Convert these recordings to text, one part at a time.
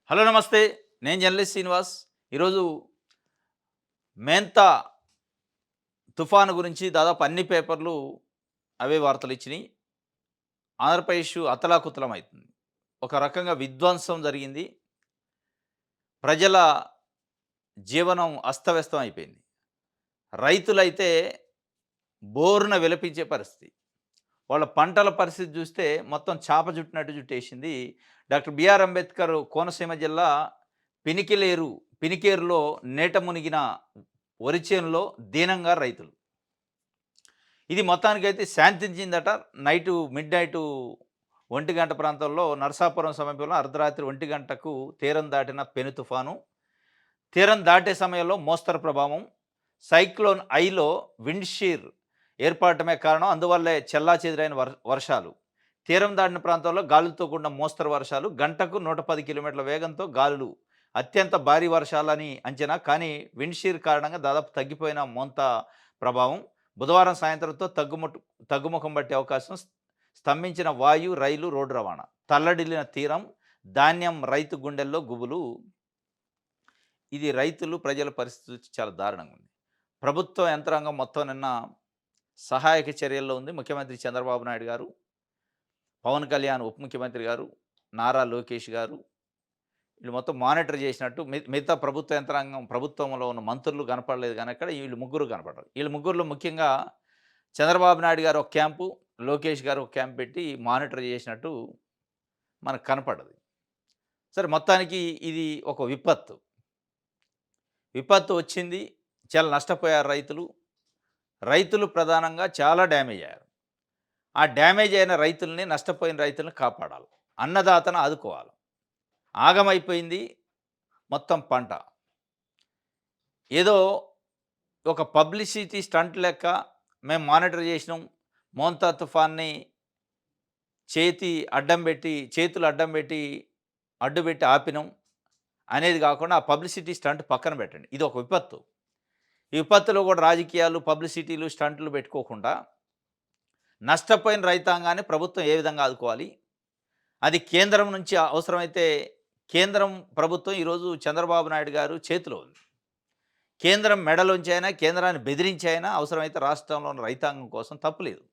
Hello నమస్తే. నేను journalist Srinivas. ఈరోజు మేంతా తుఫాను గురించి దాదాపు అన్ని పేపర్లు అవే వార్తలు ఇచ్చినాయి. ఆంధ్రప్రదేశ్ అతలాకుతలమైతుంది. ఒక రకంగా విధ్వంసం జరిగింది. ప్రజల జీవనం అస్తవ్యస్తం అయిపోయింది. రైతులైతే బోరున విలపించే పరిస్థితి. వాళ్ళ పంటల పరిస్థితి చూస్తే మొత్తం చాప చుట్టినట్టు చుట్టేసింది. డాక్టర్ బిఆర్ అంబేద్కర్ కోనసీమ జిల్లా పినికిలేరు పినికేరులో నీట మునిగిన వరి చేనులో దీనంగా రైతులు. ఇది మొత్తానికైతే శాంతించిందట. మిడ్ నైటు 1 గంట ప్రాంతంలో నరసాపురం సమీపంలో అర్ధరాత్రి 1 గంటకు తీరం దాటిన పెను తుఫాను. తీరం దాటే సమయంలో మోస్తరు ప్రభావం. సైక్లోన్ ఐలో విండ్ షీర్ ఏర్పడటమే కారణం. అందువల్లే చెల్లాచెదురైన వర్షాలు. తీరం దాటిన ప్రాంతంలో గాలులతో కూడిన మోస్తరు వర్షాలు. గంటకు 110 కిలోమీటర్ల వేగంతో గాలులు. అత్యంత భారీ వర్షాలని అంచనా. కానీ విండ్ షీర్ కారణంగా దాదాపు తగ్గిపోయిన మోంత ప్రభావం. బుధవారం సాయంత్రంతో తగ్గుముఖం పట్టే అవకాశం. స్తంభించిన వాయు, రైలు, రోడ్డు రవాణా. తల్లడిల్లిన తీరం. ధాన్యం రైతు గుండెల్లో గుబులు. ఇది రైతులు, ప్రజల పరిస్థితి చాలా దారుణంగా ఉంది. ప్రభుత్వ యంత్రాంగం మొత్తం నిన్న సహాయక చర్యల్లో ఉంది. ముఖ్యమంత్రి చంద్రబాబు నాయుడు గారు, పవన్ కళ్యాణ్ ఉప ముఖ్యమంత్రి గారు, నారా లోకేష్ గారు వీళ్ళు మొత్తం మానిటర్ చేసినట్టు మిగతా ప్రభుత్వ యంత్రాంగం, ప్రభుత్వంలో ఉన్న మంత్రులు కనపడలేదు కానీ అక్కడ వీళ్ళు ముగ్గురు కనపడరు. వీళ్ళ ముగ్గురులో ముఖ్యంగా చంద్రబాబు నాయుడు గారు ఒక క్యాంపు, లోకేష్ గారు ఒక క్యాంప్ పెట్టి మానిటర్ చేసినట్టు మనకు కనపడదు. సరే, మొత్తానికి ఇది ఒక విపత్తు. విపత్తు వచ్చింది. చాలా నష్టపోయారు రైతులు. రైతులు ప్రధానంగా చాలా డ్యామేజ్ అయ్యారు. ఆ డ్యామేజ్ అయిన రైతుల్ని, నష్టపోయిన రైతులను కాపాడాలి. అన్నదాతను ఆదుకోవాలి. ఆగమైపోయింది మొత్తం పంట. ఏదో ఒక పబ్లిసిటీ స్టంట్ లెక్క మేము మానిటర్ చేసినాం, మోంతా తుఫాన్ని చేతులు అడ్డుపెట్టి ఆపినాం అనేది కాకుండా ఆ పబ్లిసిటీ స్టంట్ పక్కన పెట్టండి. ఇది ఒక విపత్తు. ఈ విపత్తులో కూడా రాజకీయాలు, పబ్లిసిటీలు, స్టంట్లు పెట్టుకోకుండా నష్టపోయిన రైతాంగాన్ని ప్రభుత్వం ఏ విధంగా ఆదుకోవాలి, అది కేంద్రం నుంచి అవసరమైతే కేంద్రం ప్రభుత్వం ఈరోజు చంద్రబాబు నాయుడు గారు చేతిలో ఉంది. కేంద్రం మెడలోంచి అయినా, కేంద్రాన్ని బెదిరించి అయినా అవసరమైతే రాష్ట్రంలో ఉన్న రైతాంగం కోసం తప్పులేదు.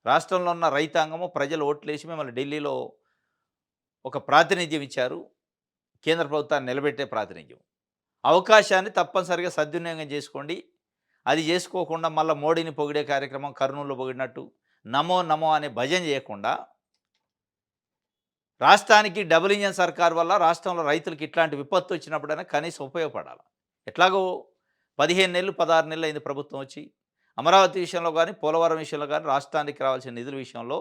రాష్ట్రంలో ఉన్న రైతాంగము, ప్రజలు ఓట్లేసి మిమ్మల్ని ఢిల్లీలో ఒక ప్రాతినిధ్యం ఇచ్చారు. కేంద్ర ప్రభుత్వాన్ని నిలబెట్టే ప్రాతినిధ్యం. అవకాశాన్ని తప్పనిసరిగా సద్వినియోగం చేసుకోండి. అది చేసుకోకుండా మళ్ళీ మోడీని పొగిడే కార్యక్రమం, కర్నూలులో పొగిడినట్టు నమో నమో అనే భజన చేయకుండా, రాష్ట్రానికి డబుల్ ఇంజన్ సర్కార్ వల్ల రాష్ట్రంలో రైతులకు ఇట్లాంటి విపత్తు వచ్చినప్పుడైనా కనీసం ఉపయోగపడాలి. ఎట్లాగో 15 నెలలు 16 నెలలు అయింది ప్రభుత్వం వచ్చి. అమరావతి విషయంలో కానీ, పోలవరం విషయంలో కానీ, రాష్ట్రానికి రావాల్సిన నిధుల విషయంలో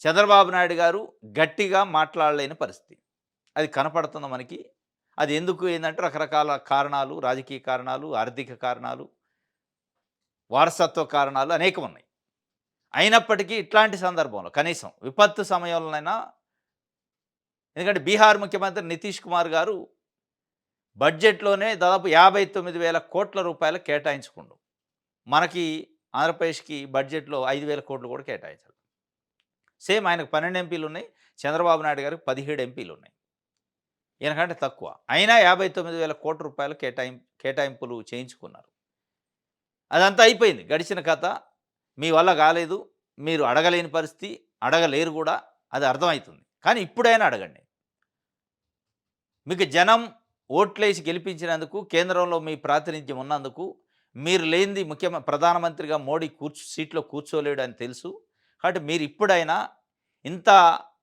చంద్రబాబు నాయుడు గారు గట్టిగా మాట్లాడలేని పరిస్థితి. అది కనపడుతుంది మనకి. అది ఎందుకు ఏంటంటే రకరకాల కారణాలు, రాజకీయ కారణాలు, ఆర్థిక కారణాలు, వారసత్వ కారణాలు అనేకం ఉన్నాయి. అయినప్పటికీ ఇట్లాంటి సందర్భంలో కనీసం విపత్తు సమయంలోనైనా, ఎందుకంటే బీహార్ ముఖ్యమంత్రి నితీష్ కుమార్ గారు బడ్జెట్లోనే దాదాపు 59,000 కోట్ల రూపాయలు కేటాయించుకుండు. మనకి ఆంధ్రప్రదేశ్కి బడ్జెట్లో 5,000 కోట్లు కూడా కేటాయించాలి. సేమ్ ఆయనకు 12 ఎంపీలు ఉన్నాయి, చంద్రబాబు నాయుడు గారికి 17 ఎంపీలు ఉన్నాయి. ఈయనకంటే తక్కువ. అయినా 59,000 కోట్ల రూపాయలు కేటాయింపులు చేయించుకున్నారు. అదంతా అయిపోయింది, గడిచిన కథ. మీ వల్ల కాలేదు, మీరు అడగలేని పరిస్థితి, అడగలేరు కూడా, అది అర్థమవుతుంది. కానీ ఇప్పుడైనా అడగండి. మీకు జనం ఓట్లేసి గెలిపించినందుకు, కేంద్రంలో మీ ప్రాతినిధ్యం ఉన్నందుకు, మీరు లేనిది ప్రధానమంత్రిగా మోడీ సీట్లో కూర్చోలేడు అని తెలుసు. కాబట్టి మీరు ఇప్పుడైనా ఇంత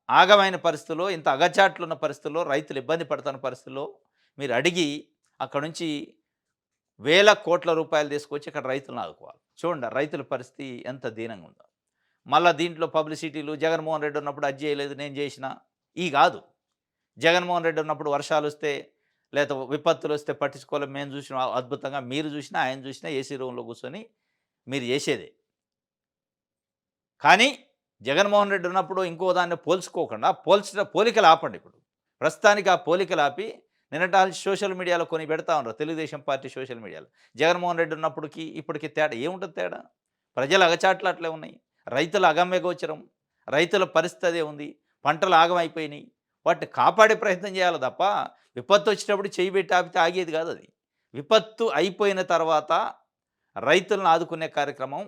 ఆగమైన పరిస్థితుల్లో, ఇంత అగచాట్లున్న పరిస్థితుల్లో, రైతులు ఇబ్బంది పడుతున్న పరిస్థితుల్లో మీరు అడిగి అక్కడ నుంచి వేల కోట్ల రూపాయలు తీసుకొచ్చి ఇక్కడ రైతులను ఆదుకోవాలి. చూడండి రైతుల పరిస్థితి ఎంత దీనంగా ఉందో. మళ్ళీ దీంట్లో పబ్లిసిటీలు, జగన్మోహన్ రెడ్డి ఉన్నప్పుడు అది చేయలేదు, నేను చేసిన ఈ కాదు. జగన్మోహన్ రెడ్డి ఉన్నప్పుడు వర్షాలు వస్తే, లేదా విపత్తులు వస్తే పట్టించుకోవాలి. మేము చూసిన అద్భుతంగా, మీరు చూసినా, ఆయన చూసినా ఏసీ రూమ్లో కూర్చొని మీరు చేసేదే. కానీ జగన్మోహన్ రెడ్డి ఉన్నప్పుడు ఇంకో దాన్ని పోల్చుకోకుండా పోలికలు ఆపండి. ఇప్పుడు ప్రస్తుతానికి ఆ పోలికలు ఆపి, నిన్నటి సోషల్ మీడియాలో కొన్ని పెడతా ఉన్నారు, తెలుగుదేశం పార్టీ సోషల్ మీడియాలో. జగన్మోహన్ రెడ్డి ఉన్నప్పటికీ ఇప్పటికీ తేడా ఏముంటుంది? తేడా ప్రజల అగచాట్లు అట్లే ఉన్నాయి. రైతుల అగమ్య గోచరం, రైతుల పరిస్థితి అదే ఉంది. పంటలు ఆగమైపోయినాయి. వాటిని కాపాడే ప్రయత్నం చేయాలి తప్ప, విపత్తు వచ్చేటప్పుడు చెయ్యి పెట్టి ఆపితే ఆగేది కాదు అది. విపత్తు అయిపోయిన తర్వాత రైతులను ఆదుకునే కార్యక్రమం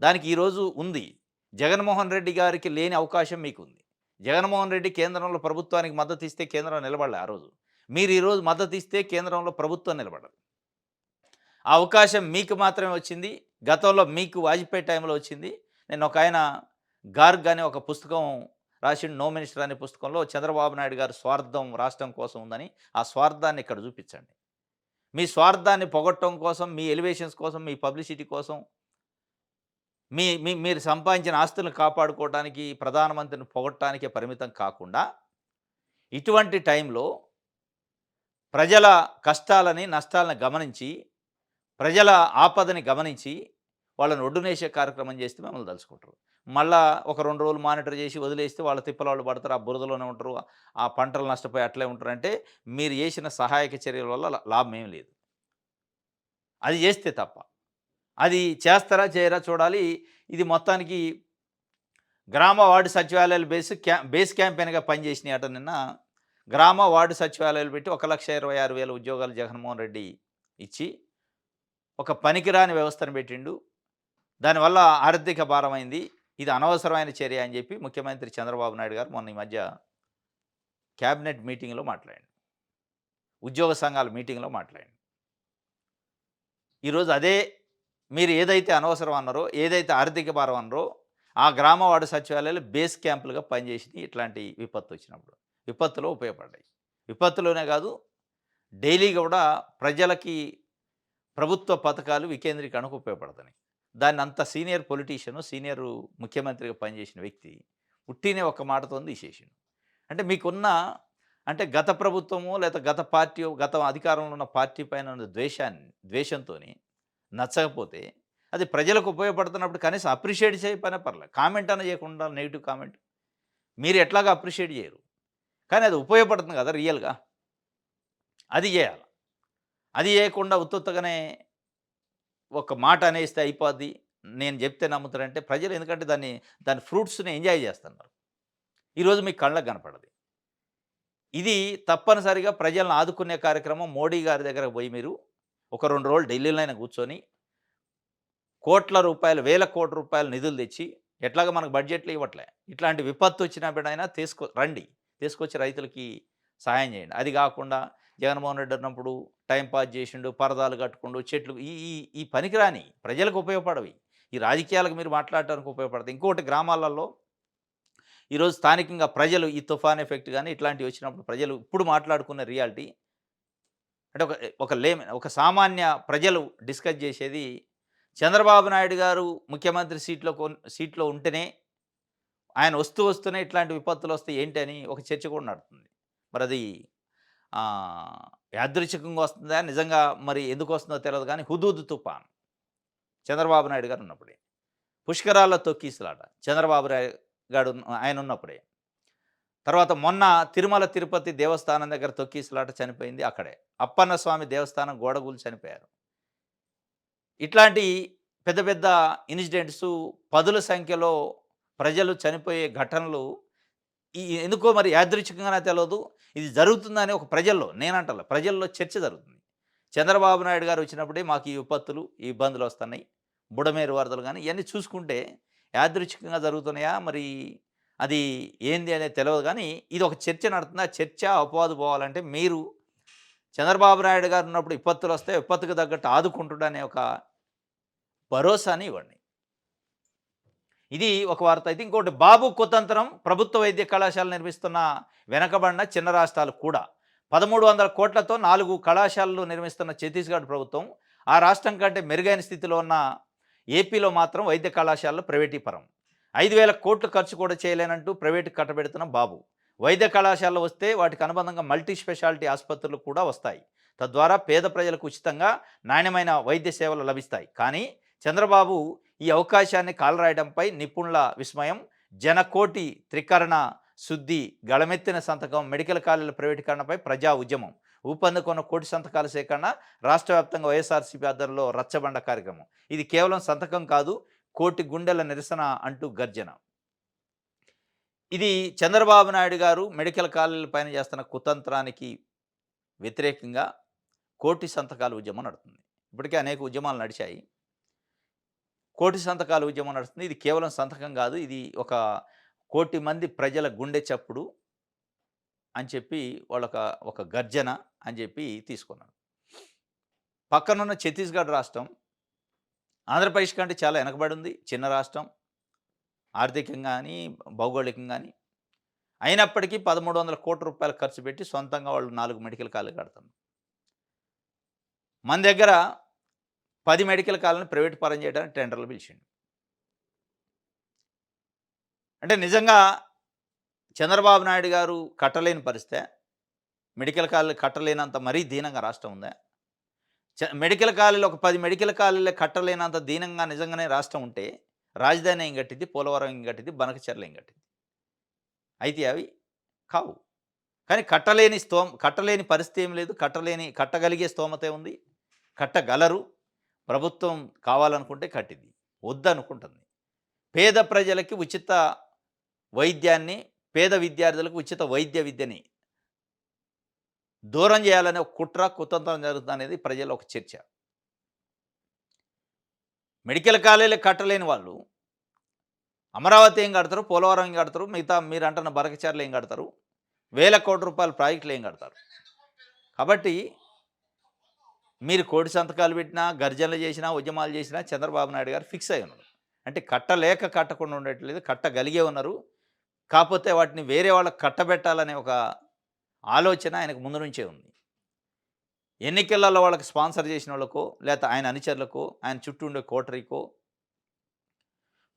దానికి ఈరోజు ఉంది. జగన్మోహన్ రెడ్డి గారికి లేని అవకాశం మీకుంది. జగన్మోహన్ రెడ్డి కేంద్రంలో ప్రభుత్వానికి మద్దతు ఇస్తే కేంద్రం నిలబడలే ఆ రోజు. మీరు ఈరోజు మద్దతు ఇస్తే కేంద్రంలో ప్రభుత్వం నిలబడదు. ఆ అవకాశం మీకు మాత్రమే వచ్చింది. గతంలో మీకు వాజ్పేయి టైంలో వచ్చింది. నేను ఒకాయన గార్గ్ అనే ఒక పుస్తకం రాసిండు 'నో మినిస్టర్' అనే పుస్తకంలో చంద్రబాబు నాయుడు గారి స్వార్థం రాష్ట్రం కోసం ఉందని, ఆ స్వార్థాన్ని ఇక్కడ చూపించండి. మీ స్వార్థాన్ని పొగట్టడం కోసం, మీ ఎలివేషన్స్ కోసం, మీ పబ్లిసిటీ కోసం, మీ మీ మీరు సంపాదించిన ఆస్తులను కాపాడుకోవడానికి, ప్రధానమంత్రిని పొగట్టడానికే పరిమితం కాకుండా, ఇటువంటి టైంలో ప్రజల కష్టాలని, నష్టాలను గమనించి, ప్రజల ఆపదని గమనించి, వాళ్ళని ఒడ్డునేసే కార్యక్రమం చేస్తే మిమ్మల్ని తలుచుకుంటారు. మళ్ళా ఒక 2 రోజులు మానిటర్ చేసి వదిలేస్తే వాళ్ళ తిప్పల వాళ్ళు పడతారు. ఆ బురదలోనే ఉంటారు. ఆ పంటలు నష్టపోయి అట్లే ఉంటారంటే, మీరు చేసిన సహాయక చర్యల వల్ల లాభం ఏమి లేదు. అది చేస్తే తప్ప. అది చేస్తారా? చేయరా? చూడాలి. ఇది మొత్తానికి గ్రామ వార్డు సచివాలయాలు బేస్ క్యాంపెయిన్‌గా పనిచేసినాయట నిన్న. గ్రామ వార్డు సచివాలయాలు పెట్టి 1,26,000 ఉద్యోగాలు జగన్మోహన్ రెడ్డి ఇచ్చి, ఒక పనికిరాని వ్యవస్థను పెట్టిండు. దానివల్ల ఆర్థిక భారమైంది. ఇది అనవసరమైన చర్య అని చెప్పి ముఖ్యమంత్రి చంద్రబాబు నాయుడు గారు మొన్న ఈ మధ్య క్యాబినెట్ మీటింగ్‌లో మాట్లాడిండు. ఉద్యోగ సంఘాల మీటింగ్‌లో మాట్లాడిండు. ఈరోజు అదే మీరు ఏదైతే అనవసరం అన్నారో, ఏదైతే ఆర్థిక భారం అన్నారో, ఆ గ్రామ వార్డు సచివాలయాలు బేస్ క్యాంపులుగా పనిచేసినాయి ఇట్లాంటి విపత్తు వచ్చినప్పుడు. విపత్తులో ఉపయోగపడ్డాయి. విపత్తులోనే కాదు, డైలీ కూడా ప్రజలకి ప్రభుత్వ పథకాలు వికేంద్రీకరణకు ఉపయోగపడుతున్నాయి. దాన్ని అంత సీనియర్ పొలిటీషియను, సీనియర్ ముఖ్యమంత్రిగా పనిచేసిన వ్యక్తి ఉట్టినే ఒక్క మాటతోని తీసేసిండు. అంటే మీకున్న అంటే గత ప్రభుత్వమో లేదా గత పార్టీయో, గత అధికారంలో ఉన్న పార్టీ పైన ఉన్న ద్వేషంతోని నచ్చకపోతే అది ప్రజలకు ఉపయోగపడుతున్నప్పుడు కనీసం అప్రిషియేట్ చేయకపోయినా పర్లేదు. కామెంట్ అన్నా చేయకుండా నెగెటివ్ కామెంట్. మీరు ఎట్లాగా అప్రిషియేట్ చేయరు. కానీ అది ఉపయోగపడుతుంది కదా రియల్‌గా. అది చేయాలి. అది చేయకుండా ఉత్తుత్తగానే ఒక మాట అనేస్తే అయిపోద్ది. నేను చెప్తే నమ్ముతారంటే ప్రజలు ఎందుకంటే దాని ఫ్రూట్స్‌ని ఎంజాయ్ చేస్తున్నారు. ఈరోజు మీకు కళ్ళకి కనపడదు. ఇది తప్పనిసరిగా ప్రజలను ఆదుకునే కార్యక్రమం మోడీ గారి దగ్గరకు పోయి మీరు ఒక 2 రోజులు ఢిల్లీలోనే కూర్చొని కోట్ల రూపాయలు, వేల కోట్ల రూపాయల నిధులు తెచ్చి ఎట్లాగో మనకు బడ్జెట్‌లో ఇవ్వట్లే. ఇట్లాంటి విపత్తు వచ్చినప్పుడైనా రండి. తీసుకొచ్చి రైతులకి సహాయం చేయండి. అది కాకుండా జగన్మోహన్ రెడ్డి ఉన్నప్పుడు టైం పాస్ చేసిండు, పరదాలు కట్టుకుండు, చెట్లు ఈ ఈ ఈ పనికిరాని ప్రజలకు ఉపయోగపడవి. ఈ రాజకీయాలకు మీరు మాట్లాడటానికి ఉపయోగపడతాయి. ఇంకోటి గ్రామాలలో ఈరోజు స్థానికంగా ప్రజలు ఈ తుఫాన్ ఎఫెక్ట్ గాని ఇట్లాంటివి వచ్చినప్పుడు ప్రజలు ఇప్పుడు మాట్లాడుకున్న రియాలిటీ అంటే ఒక సామాన్య ప్రజలు డిస్కస్ చేసేది చంద్రబాబు నాయుడు గారు ముఖ్యమంత్రి సీట్‌లో ఉంటేనే ఆయన వస్తూనే ఇట్లాంటి విపత్తులు వస్తే ఏంటి అని ఒక చర్చ కూడా నడుస్తుంది. మరది యాదృచ్ఛికంగా వస్తుందా? నిజంగా మరి ఎందుకు వస్తుందో తెలవదు కానీ హుదూద్ తుఫాన్ చంద్రబాబు నాయుడు గారు ఉన్నప్పుడే. పుష్కరాల్లో తొక్కిసలాట చంద్రబాబు గారు ఆయన ఉన్నప్పుడే. తర్వాత మొన్న తిరుమల తిరుపతి దేవస్థానం దగ్గర తొక్కిసలాట చనిపోయింది అక్కడే. అప్పన్న స్వామి దేవస్థానం గోడగూలి చనిపోయారు. ఇట్లాంటి పెద్ద పెద్ద ఇన్సిడెంట్సు పదుల సంఖ్యలో ప్రజలు చనిపోయే ఘటనలు ఎందుకో మరి యాదృచ్ఛికంగానే తెలవదు. ఇది జరుగుతుందని ఒక ప్రజల్లో నేనంటలా ప్రజల్లో చర్చ జరుగుతుంది. చంద్రబాబు నాయుడు గారు వచ్చినప్పుడే మాకు ఈ విపత్తులు, ఈ ఇబ్బందులు వస్తున్నాయి. బుడమేరు వరదలు గానీ ఇయన్నీ చూసుకుంటే యాదృచ్ఛికంగా జరుగుతున్నాయా? మరి అది ఏంది అనేది తెలవదు గానీ ఇది ఒక చర్చ నడుతుంది. ఆ చర్చ అపవాదు పోవాలంటే మీరు చంద్రబాబు నాయుడు గారు ఉన్నప్పుడు విపత్తులొస్తే విపత్తుకు తగ్గట్టు ఆదుకుంటుడనే ఒక భరోసాని ఇవ్వండి. ఇది ఒక వార్త అయితే ఇంకోటి బాబు కుతంత్రం ప్రభుత్వ వైద్య కళాశాలలు నిర్మిస్తున్న వెనకబడిన చిన్న రాష్ట్రాలు కూడా 1300 కోట్లతో 4 కళాశాలలు నిర్మిస్తున్న ఛత్తీస్గఢ్ ప్రభుత్వం ఆ రాష్ట్రం కంటే మెరుగైన స్థితిలో ఉన్న ఏపీలో మాత్రం వైద్య కళాశాలలు ప్రైవేటీపరం 5,000 కోట్లు ఖర్చు కూడా చేయలేనంటూ ప్రైవేటు కట్టబెడుతున్న బాబు వైద్య కళాశాలలు వస్తే వాటికి అనుబంధంగా మల్టీ స్పెషాలిటీ ఆసుపత్రులు కూడా వస్తాయి. తద్వారా పేద ప్రజలకు ఉచితంగా నాణ్యమైన వైద్య సేవలు లభిస్తాయి. కానీ చంద్రబాబు ఈ అవకాశాన్ని కాలరాయడంపై నిపుణుల విస్మయం. జనకోటి త్రికరణ శుద్ధి గళమెత్తిన సంతకం మెడికల్ కాలేజీల ప్రైవేటీకరణపై ప్రజా ఉద్యమం ఊపందుకున్న కోటి సంతకాల సేకరణ రాష్ట్ర వ్యాప్తంగా వైఎస్ఆర్సీపీ ఆధ్వర్యంలో రచ్చబండ కార్యక్రమం. ఇది కేవలం సంతకం కాదు కోటి గుండెల నిరసన అంటూ గర్జన. ఇది చంద్రబాబు నాయుడు గారు మెడికల్ కాలేజీల పైన చేస్తున్న కుతంత్రానికి వ్యతిరేకంగా కోటి సంతకాల ఉద్యమం నడుస్తుంది. ఇప్పటికే అనేక ఉద్యమాలు నడిచాయి. కోటి సంతకాల ఉద్యమం నడుస్తుంది. ఇది కేవలం సంతకం కాదు. ఇది ఒక కోటి మంది ప్రజల గుండె చప్పుడు అని చెప్పి ఒక గర్జన అని చెప్పి తీసుకున్నారు. పక్కనున్న ఛత్తీస్‌గఢ్ రాష్ట్రం ఆంధ్రప్రదేశ్ కంటే చాలా వెనకబడి ఉంది. చిన్న రాష్ట్రం. ఆర్థికంగా గాని, భౌగోళికంగా గాని. అయినప్పటికీ 1,300,00,00,000 ఖర్చు పెట్టి సొంతంగా వాళ్ళు 4 మెడికల్ కాలేజీలు కడుతున్నారు. మన దగ్గర 10 మెడికల్ కాలేజీలను ప్రైవేట్ పరం చేయడానికి టెండర్లు పిలిచిండు. అంటే నిజంగా చంద్రబాబు నాయుడు గారు కట్టలేని పరిస్థితే? మెడికల్ కాలేజీలు కట్టలేనంత మరీ దీనంగా రాష్ట్రం ఉందా? మెడికల్ కాలేజీలు ఒక 10 మెడికల్ కాలేజీలు కట్టలేనంత దీనంగా నిజంగానే రాష్ట్రం ఉంటే, రాజధాని ఏం కట్టిద్ది? పోలవరం ఏం కట్టిద్ది? బనకచెర్ల ఏం కట్టిద్ది? అయితాయా అవి? కావు. కానీ కట్టలేని పరిస్థితి ఏమి లేదు. కట్టగలిగే స్తోమతే ఉంది. కట్టగలరు. ప్రభుత్వం కావాలనుకుంటే కట్టిద్ది. వద్దనుకుంటుంది. పేద ప్రజలకి ఉచిత వైద్యాన్ని, పేద విద్యార్థులకు ఉచిత వైద్య విద్యని దూరం చేయాలనే ఒక కుతంత్రం జరుగుతుందనేది ప్రజల్లో ఒక చర్చ. మెడికల్ కాలేజీలు కట్టలేని వాళ్ళు అమరావతి ఏం కడతారు? పోలవరం ఏం కడతారు? మిగతా మీరంటున్న బనకచెర్ల ఏం కడతారు? వేల కోట్ల రూపాయల ప్రాజెక్టులు ఏం కడతారు? కాబట్టి మీరు కోటి సంతకాలు పెట్టినా, గర్జనలు చేసినా, ఉద్యమాలు చేసినా చంద్రబాబు నాయుడు గారు ఫిక్స్ అయ్యి ఉన్నారు. అంటే కట్టకుండా ఉండట్లేదు. కట్టగలిగే ఉన్నారు. కాకపోతే వాటిని వేరే వాళ్ళకి కట్టబెట్టాలనే ఒక ఆలోచన ఆయనకు ముందు నుంచే ఉంది. ఎన్నికలలో వాళ్ళకి స్పాన్సర్ చేసిన వాళ్ళకో, లేకపోతే ఆయన అనుచరులకో, ఆయన చుట్టూ ఉండే కోటరీకో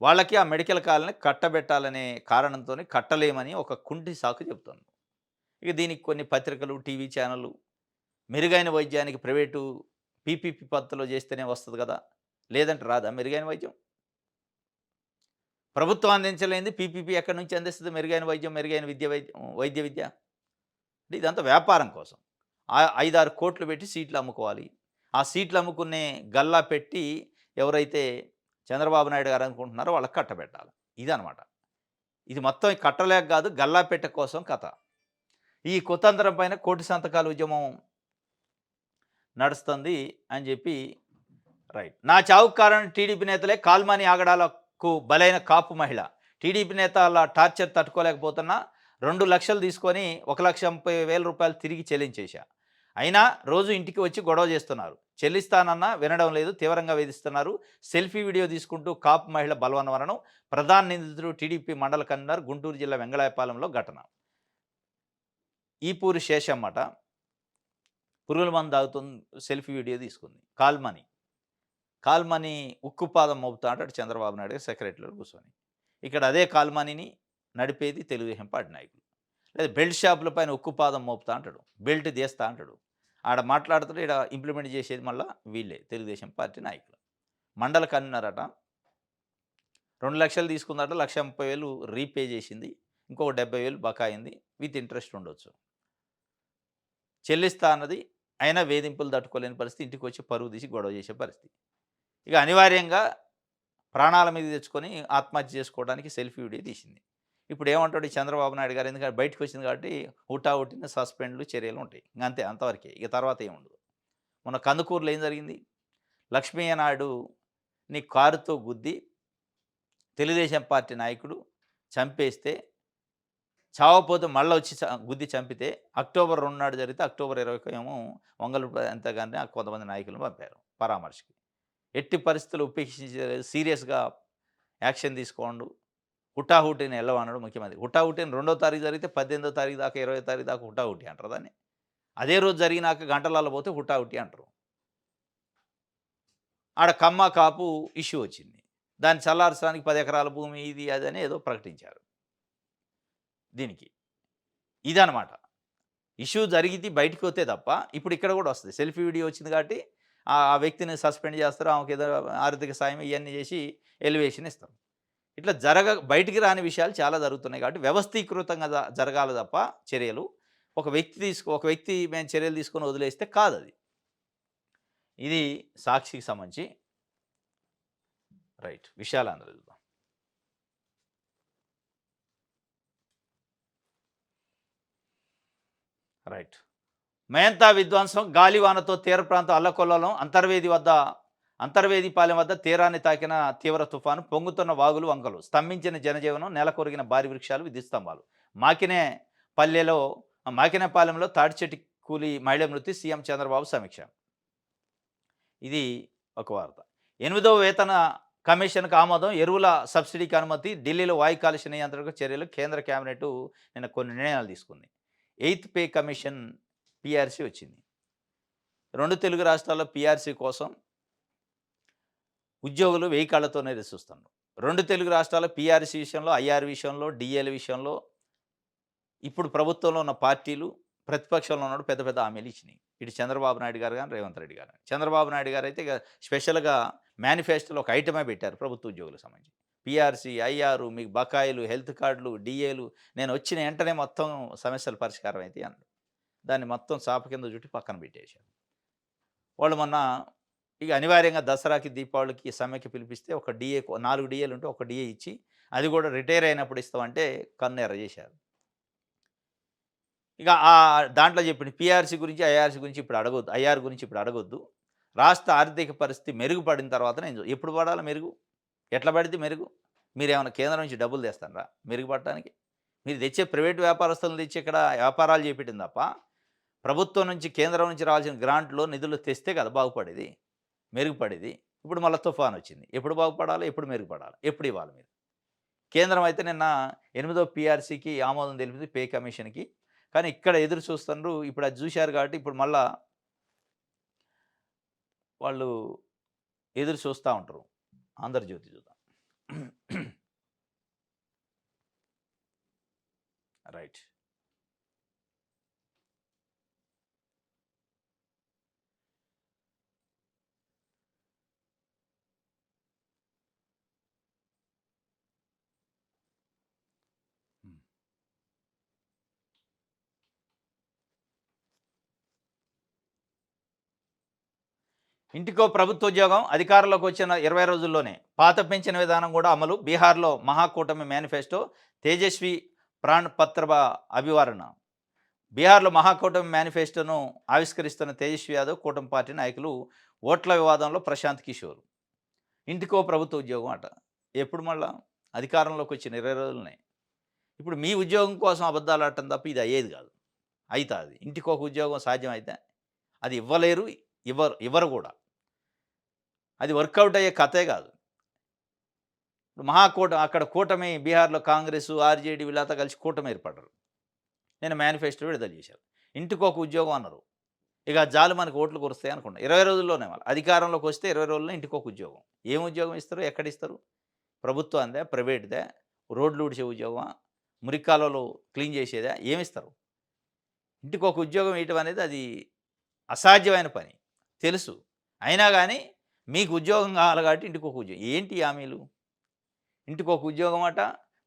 వాళ్ళకి ఆ మెడికల్ కాలేజీని కట్టబెట్టాలనే కారణంతోనే కట్టలేమని ఒక కుంటి సాకు చెప్తుంది. ఇక దీనికి కొన్ని పత్రికలు, టీవీ ఛానళ్ళు మెరుగైన వైద్యానికి ప్రైవేటు పీపీపీ పద్ధతిలో చేస్తేనే వస్తది కదా! లేదంటే రాదా మెరుగైన వైద్యం? ప్రభుత్వం అందించలేనిది పీపీపీ ఎక్కడి నుంచి అందిస్తది మెరుగైన వైద్యం, మెరుగైన వైద్య విద్య? అంటే ఇదంతా వ్యాపారం కోసం. 5, 6 కోట్లు పెట్టి సీట్లు అమ్ముకోవాలి. ఆ సీట్లు అమ్ముకునే గల్లా పెట్టి ఎవరైతే చంద్రబాబు నాయుడు గారు అనుకుంటున్నారో వాళ్ళకి కట్టబెట్టాలి. ఇదనమాట. ఇది మొత్తం కట్టలేక కాదు, గల్లా పెట్టె కోసం కథ. ఈ కుతంత్రం పైన కోటి సంతకాల ఉద్యమం నడుస్తుంది అని చెప్పి రైట్. నా చావుకు కారణం టీడీపీ నేతలే, కాల్మాని ఆగడాలకు బలైన కాపు మహిళ. టీడీపీ నేతల టార్చర్ తట్టుకోలేకపోతున్నా 2 లక్షలు తీసుకొని 1,30,000 రూపాయలు తిరిగి చెల్లించేశా. అయినా రోజు ఇంటికి వచ్చి గొడవ చేస్తున్నారు. చెల్లిస్తానన్నా వినడం లేదు. తీవ్రంగా వేధిస్తున్నారు. సెల్ఫీ వీడియో తీసుకుంటూ కాపు మహిళ బలవన్మరణం. ప్రధాన నిందితుడు టీడీపీ మండల కన్వీనర్, గుంటూరు జిల్లా వెంగళాయపాలెంలో ఘటన. ఈపూరి శేషమ్మట పురుగుల మందు తాగుతుంది, సెల్ఫీ వీడియో తీసుకుంది. కాల్మనీ ఉక్కుపాదం మోపుతా అంటాడు చంద్రబాబు నాయుడు గారు సెక్రటరీలో కూర్చొని. ఇక్కడ అదే కాల్మనీని నడిపేది తెలుగుదేశం పార్టీ నాయకులు. లేదా బెల్ట్ షాపుల పైన ఉక్కుపాదం మోపుతా అంటాడు, బెల్ట్ తీస్తా అంటాడు. ఆడ మాట్లాడుతుంటే ఇక్కడ ఇంప్లిమెంట్ చేసేది మళ్ళీ వీళ్ళే తెలుగుదేశం పార్టీ నాయకులు. మండల కన్వీనర్ అట 2 లక్షలు తీసుకుందట, 1,30,000 రీపే చేసింది. ఇంకొక 70,000 బకాయింది. విత్ ఇంట్రెస్ట్ ఉండొచ్చు. చెల్లిస్తా అన్నది, అయినా వేధింపులు తట్టుకోలేని పరిస్థితి. ఇంటికి వచ్చి పరువు తీసి గొడవ చేసే పరిస్థితి. ఇక అనివార్యంగా ప్రాణాల మీద తెచ్చుకొని ఆత్మహత్య చేసుకోవడానికి సెల్ఫీ వీడియో తీసింది. ఇప్పుడు ఏమంటాడు ఈ చంద్రబాబు నాయుడు గారు? ఎందుకంటే బయటకు వచ్చింది కాబట్టి హుటాహుటిన సస్పెండ్లు, చర్యలు ఉంటాయి. ఇంక అంతే, అంతవరకే. ఇక తర్వాత ఏముండదు. మొన్న కందుకూరులో ఏం జరిగింది? లక్ష్మయ్య నాయుడుని కారుతో గుద్ది తెలుగుదేశం పార్టీ నాయకుడు చంపేస్తే, చావపోతే మళ్ళీ వచ్చి గుద్ది చంపితే అక్టోబర్ 2 నాడు జరిగితే అక్టోబర్ 20కి ఏమో వంగలు ఎంతగానే కొంతమంది నాయకులను పంపారు పరామర్శకి. ఎట్టి పరిస్థితులు ఉపేక్షించలేదు. సీరియస్గా యాక్షన్ తీసుకోండు. హుటాహుటిని వెళ్ళమన్నాడు ముఖ్యమంత్రి. హుటాహుటిని 2వ తారీఖు జరిగితే 18వ తారీఖు దాకా, 20వ తారీఖు దాకా హుటాహుటి అంటారు దాన్ని. అదే రోజు జరిగినాక గంటలలో పోతే హుటాహుటి అంటారు. ఆడ కమ్మ కాపు ఇష్యూ వచ్చింది. దాన్ని చల్లార్చడానికి 10 ఎకరాల భూమి ఇది అదని ఏదో ప్రకటించారు. దీనికి ఇదనమాట ఇష్యూ. జరిగితే బయటికి వస్తే తప్ప ఇప్పుడు ఇక్కడ కూడా వస్తుంది. సెల్ఫీ వీడియో వచ్చింది కాబట్టి ఆ వ్యక్తిని సస్పెండ్ చేస్తారు. ఆమెకు ఏదో ఆర్థిక సాయం ఇవన్నీ చేసి ఎలివేషన్ ఇస్తారు. ఇట్లా బయటికి రాని విషయాలు చాలా జరుగుతున్నాయి కాబట్టి వ్యవస్థీకృతంగా జరగాలి తప్ప చర్యలు. ఒక వ్యక్తి మేము చర్యలు తీసుకొని వదిలేస్తే కాదు అది. ఇది సాక్షికి సంబంధించి రైట్ విషయాలు అందరూ రైట్. మయంతా విధ్వంసం, గాలివానతో తీర ప్రాంతం అల్లకొల్లోలం, అంతర్వేదిపాలెం వద్ద తీరాన్ని తాకిన తీవ్ర తుఫాను, పొంగుతున్న వాగులు వంకలు, స్తంభించిన జనజీవనం, నెలకొరిగిన భారీ వృక్షాలు, విద్యుత్ స్తంభాలు. మాకినే పల్లెలో మాకినేపాలెంలో తాటి చెట్టు కూలి మహిళ మృతి, సీఎం చంద్రబాబు సమీక్ష. ఇది ఒక వార్త. 8వ వేతన కమిషన్కు ఆమోదం, ఎరువుల సబ్సిడీకి అనుమతి, ఢిల్లీలో వాయు కాలుష్య నియంత్రణకు చర్యలు, కేంద్ర కేబినెట్ నిన్న కొన్ని నిర్ణయాలు తీసుకుంది. 8th పే కమిషన్ పీఆర్సీ వచ్చింది. 2 తెలుగు రాష్ట్రాల్లో పీఆర్సీ కోసం ఉద్యోగులు వెయ్యి కాళ్లతోనే చూస్తున్నారు. 2 తెలుగు రాష్ట్రాల పీఆర్సీ విషయంలో, ఐఆర్ విషయంలో, డిఏల విషయంలో ఇప్పుడు ప్రభుత్వంలో ఉన్న పార్టీలు ప్రతిపక్షంలో ఉన్నప్పుడు పెద్ద పెద్ద హామీలు ఇచ్చినాయి. ఇటు చంద్రబాబు నాయుడు గారు కానీ, రేవంత్ రెడ్డి గారు. చంద్రబాబు నాయుడు గారు అయితే ఇక స్పెషల్గా మేనిఫెస్టోలో ఒక ఐటమే పెట్టారు ప్రభుత్వ ఉద్యోగులకు సంబంధించి. పీఆర్సీ, ఐఆర్, మీకు బకాయిలు, హెల్త్ కార్డులు, డిఏలు, నేను వచ్చిన వెంటనే మొత్తం సమస్యల పరిష్కారం అయితే అన్నాడు. దాన్ని మొత్తం చాప కింద చుట్టి పక్కన పెట్టేశారు. వాళ్ళు మొన్న ఇక అనివార్యంగా దసరాకి, దీపావళికి సమ్మెకి పిలిపిస్తే ఒక డిఏ 4 డిఏలు ఉంటే ఒక డిఏ ఇచ్చి, అది కూడా రిటైర్ అయినప్పుడు ఇస్తామంటే కన్ను ఎర్ర చేశారు. ఇక దాంట్లో చెప్పింది పీఆర్సీ గురించి, ఐఆర్సీ గురించి ఇప్పుడు అడగొద్దు, ఐఆర్ గురించి ఇప్పుడు అడగొద్దు. రాష్ట్ర ఆర్థిక పరిస్థితి మెరుగుపడిన తర్వాత నేను ఎప్పుడు పడాలి మెరుగు? ఎట్లా పడితే మెరుగు? మీరేమైనా కేంద్రం నుంచి డబ్బులు తెస్తారా మెరుగుపడటానికి? మీరు తెచ్చే ప్రైవేట్ వ్యాపారస్తులను తెచ్చి ఇక్కడ వ్యాపారాలు చేపెట్టింది తప్ప, ప్రభుత్వం నుంచి, కేంద్రం నుంచి రావాల్సిన గ్రాంట్లో నిధులు తెస్తే కదా బాగుపడేది, మెరుగుపడేది. ఇప్పుడు మళ్ళీ తుఫాన్ వచ్చింది. ఎప్పుడు బాగుపడాలి? ఎప్పుడు మెరుగుపడాలి? ఎప్పుడు ఇవ్వాలి మీరు? కేంద్రం అయితే నిన్న 8వ పీఆర్సీకి ఆమోదం తెలిపింది, పే కమిషన్కి. కానీ ఇక్కడ ఎదురు చూస్తున్నారు. ఇప్పుడు అది చూశారు కాబట్టి ఇప్పుడు మళ్ళా వాళ్ళు ఎదురు చూస్తూ ఉంటారు. ఆంధ్రజ్యోతి చూద్దాం. రైట్. ఇంటికో ప్రభుత్వ ఉద్యోగం, అధికారంలోకి వచ్చిన 20 రోజుల్లోనే పాత పెన్షన్ విధానం కూడా అమలు, బీహార్లో మహాకూటమి మేనిఫెస్టో, తేజస్వి ప్రాణ్ పత్ర అభివర్ణన. బీహార్లో మహాకూటమి మేనిఫెస్టోను ఆవిష్కరిస్తున్న తేజస్వి యాదవ్ కూటమి పార్టీ నాయకులు, ఓట్ల వివాదంలో ప్రశాంత్ కిషోర్. ఇంటికో ప్రభుత్వ ఉద్యోగం అట. ఎప్పుడు మళ్ళా అధికారంలోకి వచ్చిన 20 రోజులనే. ఇప్పుడు మీ ఉద్యోగం కోసం అబద్ధాలు ఆడటం తప్ప ఇది అయ్యేది కాదు. అయితే అది ఇంటికొక ఉద్యోగం సాధ్యమైతే అది ఇవ్వలేరు, ఇవ్వరు కూడా. అది వర్కౌట్ అయ్యే కథే కాదు. అక్కడ కూటమి, బీహార్లో కాంగ్రెస్, ఆర్జేడీ వీళ్ళంతా కలిసి కూటమి ఏర్పడ్డారు. నేను మేనిఫెస్టో విడుదల చేశారు. ఇంటికొక ఉద్యోగం అన్నారు. ఇక జాలు మనకు ఓట్లు కురుస్తాయి అనుకున్నా. 20 రోజుల్లోనే వాళ్ళు అధికారంలోకి వస్తే 20 రోజుల్లో ఇంటికొక ఉద్యోగం. ఏం ఉద్యోగం ఇస్తారు? ఎక్కడ ఇస్తారు? ప్రభుత్వందే, ప్రైవేట్దే, రోడ్లు ఊడ్చే ఉద్యోగమా, మురికాలలో క్లీన్ చేసేదా, ఏమిస్తారు? ఇంటికొక ఉద్యోగం ఇవ్వటం అనేది అది అసాధ్యమైన పని తెలుసు. అయినా కానీ మీకు ఉద్యోగం కావాలి కాబట్టి ఇంటికొక ఉద్యోగం. ఏంటి హామీలు? ఇంటికొక ఉద్యోగం అట,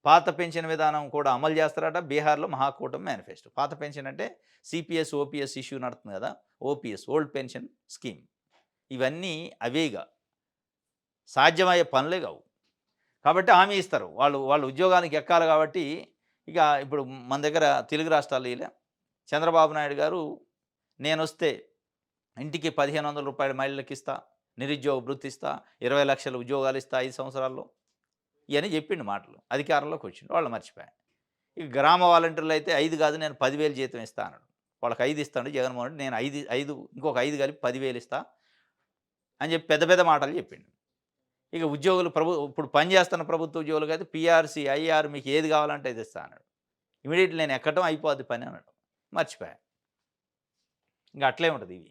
పాత పెన్షన్ విధానం కూడా అమలు చేస్తారట. బీహార్లో మహాకూటమి మేనిఫెస్టో. పాత పెన్షన్ అంటే సిపిఎస్, ఓపీఎస్ ఇష్యూ నడుతుంది కదా, ఓపీఎస్, ఓల్డ్ పెన్షన్ స్కీమ్. ఇవన్నీ అవేగా, సాధ్యమయ్యే పనులే కావు. కాబట్టి హామీ ఇస్తారు. వాళ్ళు ఉద్యోగానికి ఎక్కాలి కాబట్టి. ఇక ఇప్పుడు మన దగ్గర తెలుగు రాష్ట్రాలు ఇలా చంద్రబాబు నాయుడు గారు, నేను వస్తే ఇంటికి 1500 రూపాయలు మహిళలకు ఇస్తా, నిరుద్యోగ భృతి ఇస్తా, 20 లక్షల ఉద్యోగాలు ఇస్తా 5 సంవత్సరాల్లో, ఇవన్నీ చెప్పిండు మాటలు. అధికారంలోకి వచ్చిండు, వాళ్ళు మర్చిపోయారు. ఇక గ్రామ వాలంటీర్లు అయితే 5 కాదు నేను 10,000 జీతం ఇస్తా అన్నాడు. వాళ్ళకి 5 ఇస్తాడు జగన్మోహన్ రెడ్డి, నేను 5 ఇంకొక 5 కలిపి 10,000 ఇస్తా అని చెప్పి పెద్ద పెద్ద మాటలు చెప్పిండు. ఇక ఉద్యోగులు ఇప్పుడు పనిచేస్తున్న ప్రభుత్వ ఉద్యోగులకు అయితే పీఆర్సీ, ఐఆర్ మీకు ఏది కావాలంటే అది ఇస్తా అన్నాడు. ఇమీడియట్లీ నేను ఎక్కడం అయిపోద్ది పని అన్నాడు. మర్చిపోయా. ఇంకా అట్లే ఉంటుంది ఇవి.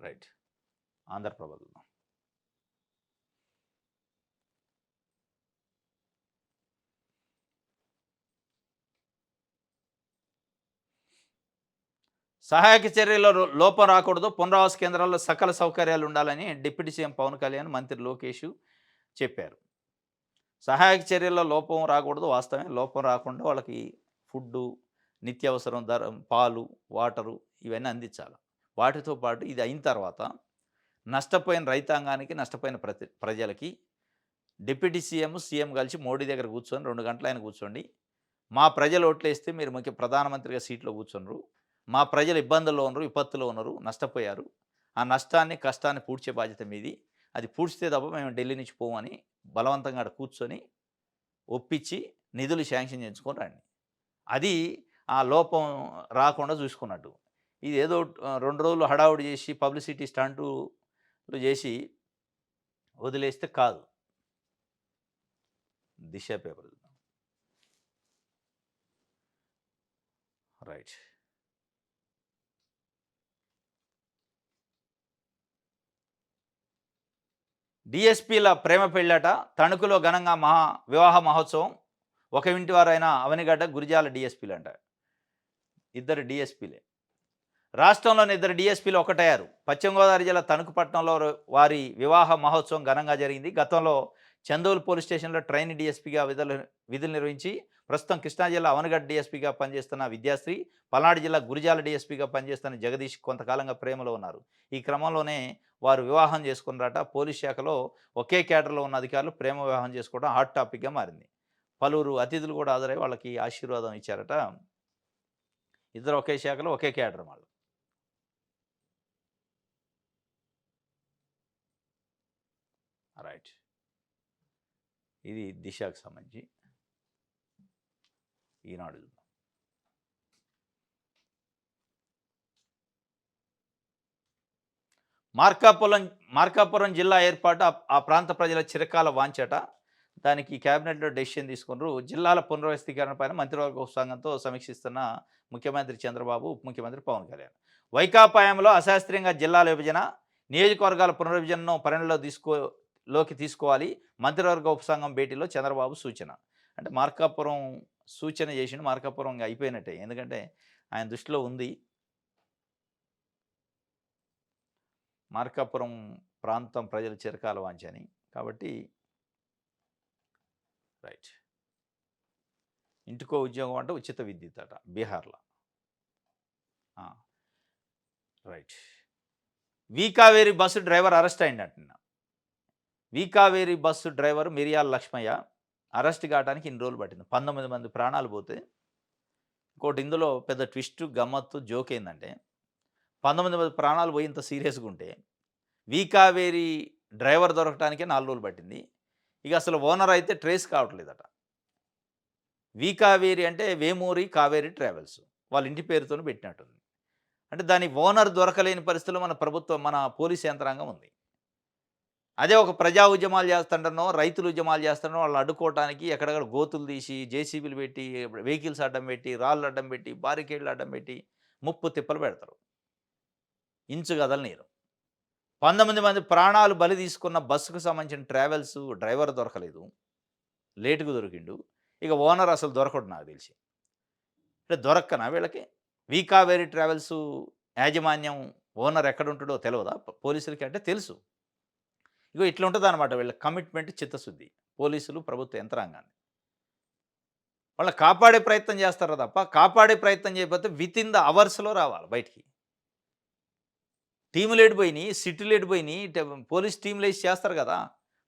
రైట్. ఆంధ్రప్రభలో సహాయక చర్యల్లో లోపం రాకూడదు, పునరావాస కేంద్రాల్లో సకల సౌకర్యాలు ఉండాలని డిప్యూటీ సీఎం పవన్ కళ్యాణ్, మంత్రి లోకేష్ చెప్పారు. సహాయక చర్యల్లో లోపం రాకూడదు, వాస్తవమే. లోపం రాకుండా వాళ్ళకి ఫుడ్డు, నిత్యావసరం పాలు, వాటరు ఇవన్నీ అందించాలి. వాటితో పాటు ఇది అయిన తర్వాత నష్టపోయిన రైతాంగానికి, నష్టపోయిన ప్రజలకి డిప్యూటీ సీఎం, సీఎం కలిసి మోడీ దగ్గర కూర్చొని 2 గంటలు ఆయన కూర్చోండి. మా ప్రజలు ఓట్లేస్తే మీరు ప్రధానమంత్రిగా సీట్‌లో కూర్చున్నారు. మా ప్రజలు ఇబ్బందుల్లో ఉన్నారు, విపత్తులో ఉన్నారు, నష్టపోయారు. ఆ నష్టాన్ని, కష్టాన్ని పూడ్చే బాధ్యత మీది. అది పూడ్చితే తప్ప మేము ఢిల్లీ నుంచి పోమని బలవంతంగా ఆడ కూర్చొని, ఒప్పించి నిధులు శాంక్షన్ చేయించుకొని రండి. అది ఆ లోపం రాకుండా చూసుకున్నట్టు. ఇదేదో 2 రోజులు హడావుడి చేసి, పబ్లిసిటీ స్టంటులు చేసి వదిలేస్తే కాదు. దిశ పేపర్ చూద్దాం. రైట్. డీఎస్పీల ప్రేమ పెళ్ళాట, తణుకులో ఘనంగా వివాహ మహోత్సవం. ఒక ఇంటి వారైన అవనిగడ్డ, గురిజాల డీఎస్పీలంట. ఇద్దరు డీఎస్పీలే. రాష్ట్రంలోని ఇద్దరు డీఎస్పీలు ఒకటయ్యారు. పశ్చిమ గోదావరి జిల్లా తణుకు పట్టణంలో వారి వివాహ మహోత్సవం ఘనంగా జరిగింది. గతంలో చందోల్ పోలీస్ స్టేషన్లో ట్రైనీ డీఎస్పీగా విధులు నిర్వహించి ప్రస్తుతం కృష్ణా జిల్లా అవనగడ్డ డీఎస్పీగా పనిచేస్తున్న విద్యాశ్రీ, పల్నాడు జిల్లా గురిజాల డీఎస్పీగా పనిచేస్తున్న జగదీష్ కొంతకాలంగా ప్రేమలో ఉన్నారు. ఈ క్రమంలోనే వారు వివాహం చేసుకున్నారట. పోలీస్ శాఖలో ఒకే కేడర్లో ఉన్న అధికారులు ప్రేమ వివాహం చేసుకోవడం హాట్ టాపిక్గా మారింది. పలువురు అతిథులు కూడా హాజరై వాళ్ళకి ఆశీర్వాదం ఇచ్చారట. ఇద్దరు ఒకే శాఖలో ఒకే కేడర్ వాళ్ళు. రైట్. ఇది దిశకు సంబంధించి ఈనాడు. మార్కాపురం జిల్లా ఏర్పాటు ఆ ప్రాంత ప్రజల చిరకాల వాంఛట. దానికి కేబినెట్‌లో డెసిషన్ తీసుకున్నారు. జిల్లాల పునర్వ్యవస్థీకరణపైన మంత్రివర్గ ఉపసంఘంతో సమీక్షిస్తున్న ముఖ్యమంత్రి చంద్రబాబు, ఉప ముఖ్యమంత్రి పవన్ కళ్యాణ్. వైకాపా హయాంలో అశాస్త్రీయంగా జిల్లాల విభజన, నియోజకవర్గాల పునర్విభజనను పరిగణలోకి తీసుకోవాలి. మంత్రివర్గ ఉపసంఘం భేటీలో చంద్రబాబు సూచన. అంటే మార్కాపురం సూచన చేసిండు. మార్కాపురం ఇంక అయిపోయినట్టే. ఎందుకంటే ఆయన దృష్టిలో ఉంది. మార్కాపురం ప్రాంతం ప్రజల చిరకాల వాంఛని. కాబట్టి రైట్. ఇంటికో ఉద్యోగం అంటే ఉచిత విద్యుత్ అట బీహార్లో. Right. V Kaveri bus driver arrest అయిందంటున్నా. V Kaveri bus driver Miriyala Lakshmaiah arrest కావడానికి ఇన్ని రోజులు పట్టింది. 19 మంది ప్రాణాలు పోతే. ఇంకోటి ఇందులో పెద్ద ట్విస్ట్, గమ్మత్తు, జోక్ ఏంటంటే 19 మంది ప్రాణాలు పోయి ఇంత సీరియస్గా ఉంటే వీకావేరి డ్రైవర్ దొరకటానికే 4 రోజులు పట్టింది. ఇక అసలు ఓనర్ అయితే ట్రేస్ కావట్లేదట. వీకావేరి అంటే వేమూరి కావేరి ట్రావెల్స్ వాళ్ళ ఇంటి పేరుతో పెట్టినట్టుంది. అంటే దాని ఓనర్ దొరకలేని పరిస్థితుల్లో మన పోలీస్ యంత్రాంగం ఉంది. అదే ఒక ప్రజా ఉద్యమాలు చేస్తుంటానో, రైతులు ఉద్యమాలు చేస్తుంటానో వాళ్ళని అడ్డుకోవటానికి ఎక్కడెక్కడ గోతులు తీసి, జేసీబీలు పెట్టి, వెహికల్స్ అడ్డం పెట్టి, రాళ్ళు అడ్డం పెట్టి, బారికేడ్లు అడ్డం పెట్టి ముప్పు తిప్పలు పెడతారు. ఇంచు కదలనీరు. 19 మంది ప్రాణాలు బలి తీసుకున్న బస్సుకు సంబంధించిన ట్రావెల్స్ డ్రైవర్ దొరకలేదు. లేటుగా దొరికిండు. ఇక ఓనర్ అసలు దొరకడు నాకు తెలిసి. అంటే దొరక్కనా వీళ్ళకి? వీకావేరి ట్రావెల్స్ యాజమాన్యం ఓనర్ ఎక్కడుంటాడో తెలియదా పోలీసులకి? అంటే తెలుసు. ఇగో ఇట్లా ఉంటుందన్నమాట వీళ్ళ కమిట్మెంట్, చిత్తశుద్ధి. పోలీసులు, ప్రభుత్వ యంత్రాంగాన్ని వాళ్ళని కాపాడే ప్రయత్నం చేస్తారా తప్ప, కాపాడే ప్రయత్నం చేయకపోతే వితిన్ ద అవర్స్లో రావాలి బయటికి. టీములు ఎడిపోయినాయి, సిటీలు ఎడిపోయినాయి, పోలీస్ టీంలు వేసి చేస్తారు కదా,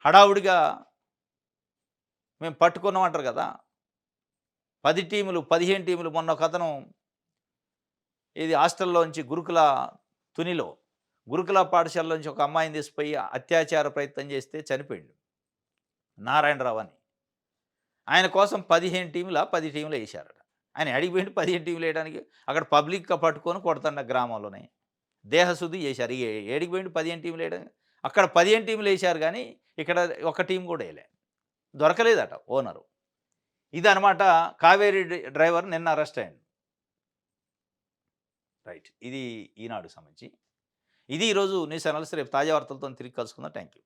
హడావుడిగా మేము పట్టుకున్నాం అంటారు కదా. 10 టీములు, 15 టీములు. మొన్న ఒక అతను ఇది హాస్టల్లోంచి తునిలో గురుకుల పాఠశాలలోంచి ఒక అమ్మాయిని తీసిపోయి అత్యాచార ప్రయత్నం చేస్తే చనిపోయిండు, నారాయణరావు అని. ఆయన కోసం 15 టీములు వేశారట. ఆయన అడిగిపోయిండు 15 టీములు వేయడానికి. అక్కడ పబ్లిక్గా పట్టుకొని కొడుతున్న గ్రామంలోనే దేహశుద్ధి చేశారు. ఏడికి పోయిండు 15 టీములు వేయడం. అక్కడ 15 టీములు వేశారు కానీ ఇక్కడ ఒక టీం కూడా వేయలే. దొరకలేదట ఓనరు. ఇది అనమాట కావేరీ డ్రైవర్ నిన్న అరెస్ట్ అయ్యాడు. రైట్. ఇది ఈనాడు సంబంధించి. ఇది ఈరోజు న్యూస్ అనాలిసిస్. రేపు తాజా వార్తలతో తిరిగి కలుసుకుందాం. Thank you.